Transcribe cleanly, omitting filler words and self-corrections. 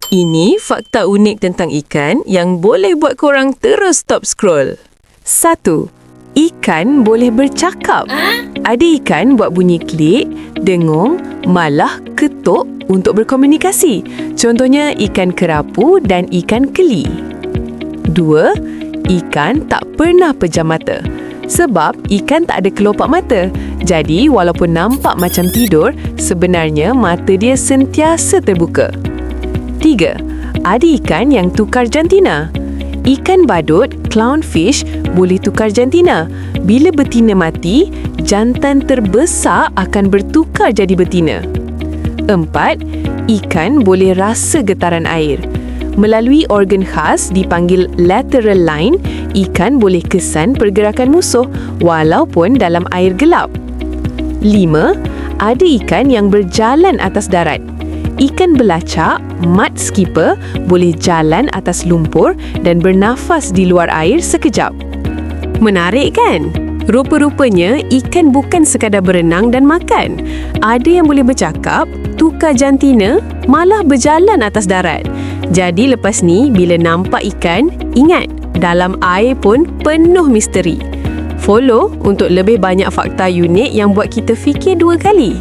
Ini fakta unik tentang ikan yang boleh buat korang terus stop scroll. 1. Ikan boleh bercakap. Ada ikan buat bunyi klik, dengung, malah ketuk untuk berkomunikasi. Contohnya ikan kerapu dan ikan keli. 2. Ikan tak pernah pejam mata. Sebab ikan tak ada kelopak mata. Jadi walaupun nampak macam tidur, sebenarnya mata dia sentiasa terbuka. 3. Ada ikan yang tukar jantina. Ikan badut, clownfish, boleh tukar jantina. Bila betina mati, jantan terbesar akan bertukar jadi betina. 4. Ikan boleh rasa getaran air. Melalui organ khas dipanggil lateral line, ikan boleh kesan pergerakan musuh walaupun dalam air gelap. 5. Ada ikan yang berjalan atas darat. Ikan belacak, mud skipper, boleh jalan atas lumpur dan bernafas di luar air sekejap. Menarik kan? Rupa-rupanya ikan bukan sekadar berenang dan makan. Ada yang boleh bercakap, tukar jantina, malah berjalan atas darat. Jadi lepas ni, bila nampak ikan, ingat, dalam air pun penuh misteri. Follow untuk lebih banyak fakta unik yang buat kita fikir dua kali.